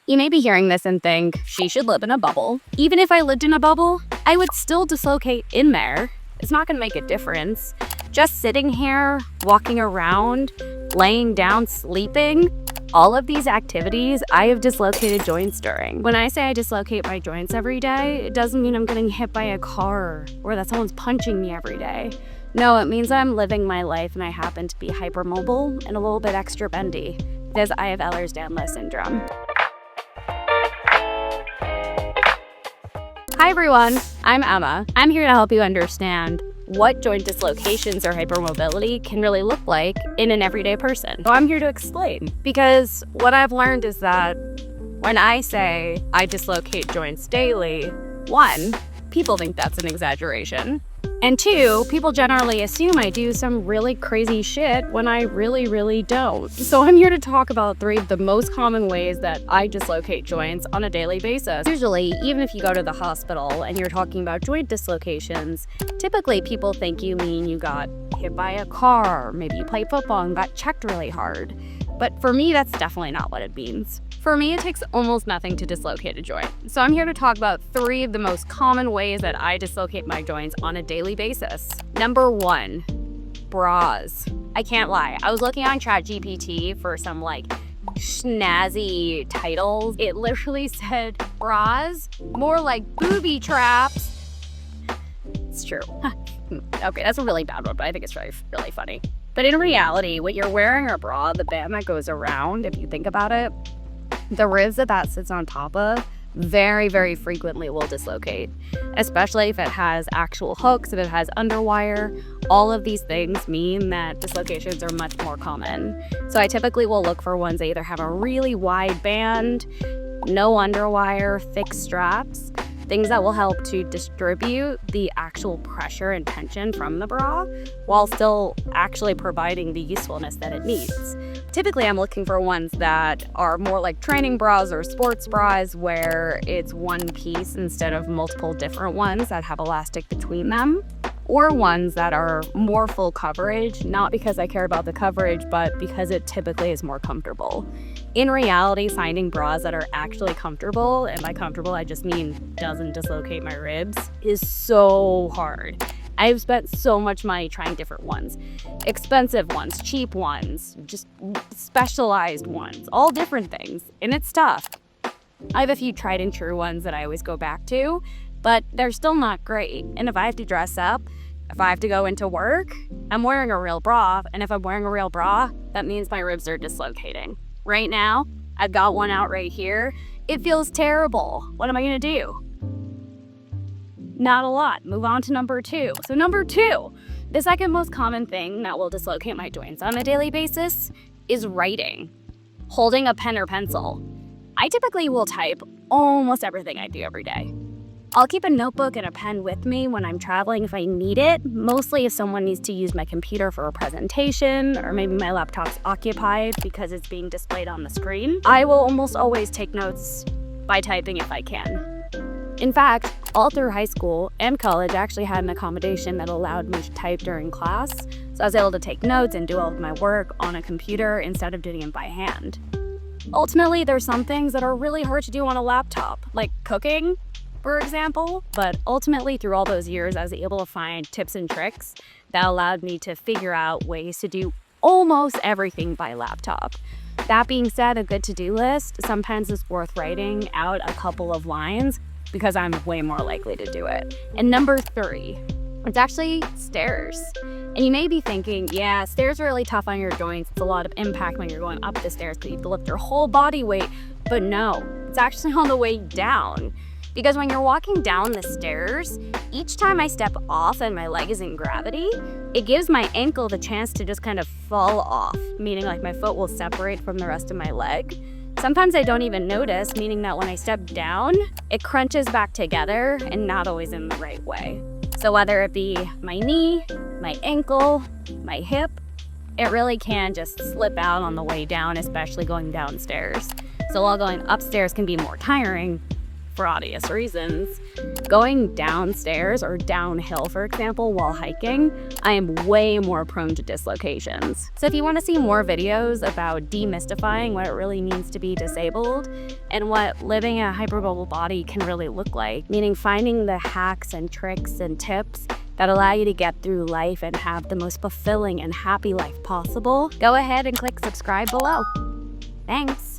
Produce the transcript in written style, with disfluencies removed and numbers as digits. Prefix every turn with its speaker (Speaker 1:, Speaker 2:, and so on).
Speaker 1: You may be hearing this and think, she should live in a bubble. Even if I lived in a bubble, I would still dislocate in there. It's not gonna make a difference. Just sitting here, walking around, laying down, sleeping, all of these activities, I have dislocated joints during. When I say I dislocate my joints every day, it doesn't mean I'm getting hit by a car or that someone's punching me every day. No, it means I'm living my life and I happen to be hypermobile and a little bit extra bendy because I have Ehlers-Danlos Syndrome. Hi everyone, I'm Emma. I'm here to help you understand what joint dislocations or hypermobility can really look like in an everyday person. So I'm here to explain, because what I've learned is that when I say I dislocate joints daily, one, people think that's an exaggeration. And two, people generally assume I do some really crazy shit when I really don't. So I'm here to talk about 3 of the most common ways that I dislocate joints on a daily basis. Usually, even if you go to the hospital and you're talking about joint dislocations, typically people think you mean you got hit by a car, maybe you played football and got checked really hard. But for me, that's definitely not what it means. For me, it takes almost nothing to dislocate a joint. So I'm here to talk about 3 of the most common ways that I dislocate my joints on a daily basis. Number 1, bras. I can't lie. I was looking on ChatGPT for some snazzy titles. It literally said bras, more like booby traps. It's true. Okay, that's a really bad one, but I think it's really funny. But in reality, when you're wearing a bra, the band that goes around, if you think about it, the ribs that sits on top of very frequently will dislocate, especially if it has actual hooks, if it has underwire. All of these things mean that dislocations are much more common. So I typically will look for ones that either have a really wide band, no underwire, thick straps, things that will help to distribute the actual pressure and tension from the bra while still actually providing the usefulness that it needs. Typically, I'm looking for ones that are more like training bras or sports bras where it's one piece instead of multiple different ones that have elastic between them, or ones that are more full coverage, not because I care about the coverage, but because it typically is more comfortable. In reality, finding bras that are actually comfortable, and by comfortable I just mean doesn't dislocate my ribs, is so hard. I've spent so much money trying different ones. Expensive ones, cheap ones, just specialized ones, all different things, and it's tough. I have a few tried and true ones that I always go back to, but they're still not great. And if I have to dress up, if I have to go into work, I'm wearing a real bra, and if I'm wearing a real bra, that means my ribs are dislocating. Right now, I've got one out right here. It feels terrible. What am I gonna do? Not a lot. Move on to number 2. So number 2, the second most common thing that will dislocate my joints on a daily basis is writing, holding a pen or pencil. I typically will type almost everything I do every day. I'll keep a notebook and a pen with me when I'm traveling if I need it, mostly if someone needs to use my computer for a presentation, or maybe my laptop's occupied because it's being displayed on the screen. I will almost always take notes by typing if I can. In fact, all through high school and college, I actually had an accommodation that allowed me to type during class, so I was able to take notes and do all of my work on a computer instead of doing it by hand. Ultimately, there's some things that are really hard to do on a laptop, like cooking, for example, but ultimately through all those years, I was able to find tips and tricks that allowed me to figure out ways to do almost everything by laptop. That being said, a good to-do list sometimes is worth writing out a couple of lines because I'm way more likely to do it. And number 3, it's actually stairs. And you may be thinking, yeah, stairs are really tough on your joints. It's a lot of impact when you're going up the stairs because you have to lift your whole body weight. But no, it's actually on the way down. Because when you're walking down the stairs, each time I step off and my leg is in gravity, it gives my ankle the chance to just kind of fall off, meaning like my foot will separate from the rest of my leg. Sometimes I don't even notice, meaning that when I step down, it crunches back together and not always in the right way. So whether it be my knee, my ankle, my hip, it really can just slip out on the way down, especially going downstairs. So while going upstairs can be more tiring, for obvious reasons. Going downstairs or downhill, for example, while hiking, I am way more prone to dislocations. So if you want to see more videos about demystifying what it really means to be disabled and what living a hypermobile body can really look like, meaning finding the hacks and tricks and tips that allow you to get through life and have the most fulfilling and happy life possible, go ahead and click subscribe below. Thanks.